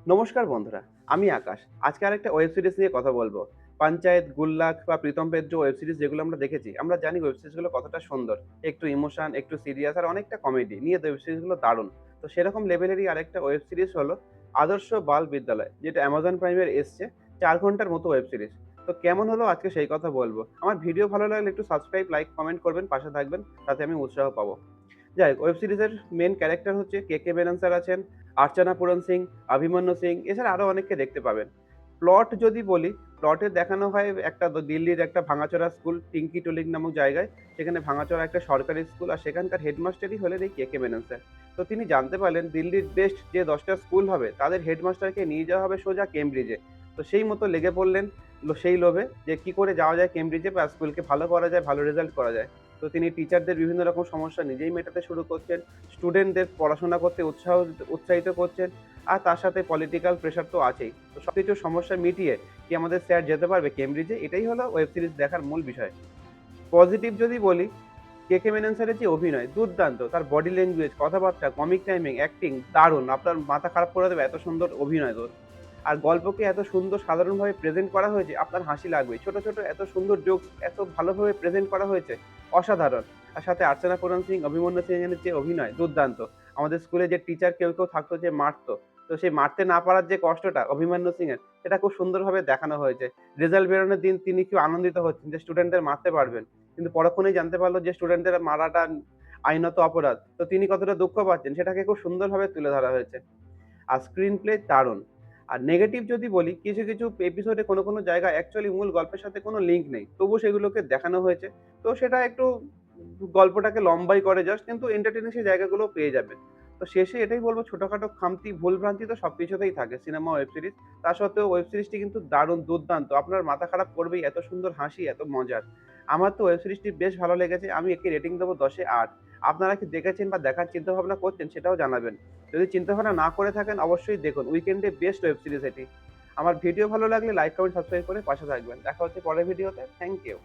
নমস্কার বন্ধুরা, আমি আকাশ। আজকে আরেকটা ওয়েব সিরিজ নিয়ে কথা বলবো। পঞ্চায়েত, গুল্লাক বা প্রীতম পেদ্র ওয়েব সিরিজ যেগুলো আমরা দেখেছি, আমরা জানি ওয়েব সিরিজগুলো কতটা সুন্দর। একটু ইমোশন, একটু সিরিয়াস আর অনেকটা কমেডি নিয়ে ওয়েব সিরিজগুলো দারুণ। তো সেরকম লেভেলেরই আরেকটা ওয়েব সিরিজ হলো আদর্শ বাল বিদ্যালয়, যেটা অ্যামাজন প্রাইমের এসছে ৪ ঘন্টার মতো ওয়েব সিরিজ। তো কেমন হলো আজকে সেই কথা বলবো। আমার ভিডিও ভালো লাগলে একটু সাবস্ক্রাইব, লাইক, কমেন্ট করবেন, পাশে থাকবেন, তাতে আমি উৎসাহ পাবো। যাই হোক, ওয়েব সিরিজের মেইন ক্যারেক্টার হচ্ছে কে মেনন স্যার আছেন, অর্চনা পূরণ সিং, অভিমন্যু সিং, এছাড়া আরো অনেককে দেখতে পাবেন। প্লট যদি বলি, প্লটে দেখানো হয় একটা দিল্লির একটা ভাঙাচোরা স্কুল টিঙ্কি টুলিং নামক জায়গায়। সেখানে ভাঙাচোরা একটা সরকারি স্কুল, আর সেখানকার হেডমাস্টারই হলেন এই কে মেনন স্যার। তো তিনি জানতে পারলেন দিল্লির বেস্ট যে ১০টা স্কুল হবে তাদের হেডমাস্টারকে নিয়ে যাওয়া হবে সোজা কেমব্রিজে। তো সেই মতো লেগে পড়লেন সেই লোভে যে কি করে যাওয়া যায় কেমব্রিজে বা স্কুলকে ভালো করা যায়, ভালো রেজাল্ট করা যায়। তো তিনি টিচারদের বিভিন্ন রকম সমস্যা নিজেই মেটাতে শুরু করছেন, স্টুডেন্টদের পড়াশোনা করতে উৎসাহিত করছেন, আর তার সাথে পলিটিক্যাল প্রেশার তো আছেই। তো সবকিছু সমস্যা মিটিয়ে কি আমাদের স্যার যেতে পারবে কেমব্রিজে? এটাই হলো ওয়েব সিরিজ দেখার মূল বিষয়। পজিটিভ যদি বলি, কে মেনন স্যারের যে অভিনয় দুর্দান্ত, তার বডি ল্যাঙ্গুয়েজ, কথাবার্তা, কমিক টাইমিং, অ্যাক্টিং দারুণ। আপনার মাথা খারাপ করে দেবে, এত সুন্দর অভিনয় তোর। আর গল্পকে এত সুন্দর সাধারণভাবে প্রেজেন্ট করা হয়েছে, আপনার হাসি লাগবে। ছোট, ছোট এত সুন্দর জোকস এত ভালোভাবে প্রেজেন্ট করা হয়েছে, অসাধারণ। আর সাথে অর্চনা পূরণ সিং, অভিমন্যু সিং এর যে অভিনয় দুর্দান্ত। আমাদের স্কুলে যে টিচার কেউ থাকতো যে মারতো, তো সেই মারতে না পারার যে কষ্টটা অভিমন্যু সিং এর, সেটা খুব সুন্দরভাবে দেখানো হয়েছে। রেজাল্ট বেরোনোর দিন তিনি খুব আনন্দিত হচ্ছেন যে স্টুডেন্টদের মারতে পারবেন। কিন্তু পরক্ষণেই জানতে পারলো যে স্টুডেন্টদের মারাটা আইনত অপরাধ। তো তিনি কতটা দুঃখ পাচ্ছেন সেটাকে খুব সুন্দরভাবে তুলে ধরা হয়েছে। আর স্ক্রিন প্লে দারুণ। আর নেগেটিভ যদি বলি, কিছু এপিসোডে কোনো জায়গায় অ্যাকচুয়ালি মূল গল্পের সাথে কোনো লিঙ্ক নেই। তবুও সেগুলোকে দেখানো হয়েছে। তো সেটা একটু গল্পটাকে লম্বাই করে জাস্ট, কিন্তু এন্টারটেইনিং সেই জায়গাগুলো পেয়ে যাবেন। তো শেষে এটাই বলব, ছোটখাটো খামতি, ভুলভ্রান্তি তো সবকিছুতেই থাকে সিনেমা, ওয়েব সিরিজ। তা সত্ত্বেও ওয়েব সিরিজটি কিন্তু দারুণ, দুর্দান্ত। আপনার মাথা খারাপ করবেই, এত সুন্দর হাসি, এত মজার। আমার তো ওয়েব সিরিজটি বেশ ভালো লেগেছে। আমি একে রেটিং দেবো ১০ এ ৮। আপনারা কি দেখেছেন বা দেখার চিন্তাভাবনা করছেন সেটাও জানাবেন। যদি চিন্তাভাবনা না করে থাকেন অবশ্যই দেখুন। উইকেন্ডে বেস্ট ওয়েব সিরিজ এটি। আমার ভিডিও ভালো লাগলে লাইক, কমেন্ট, সাবস্ক্রাইব করে পাশে থাকবেন। দেখা হচ্ছে পরের ভিডিওতে। Thank you.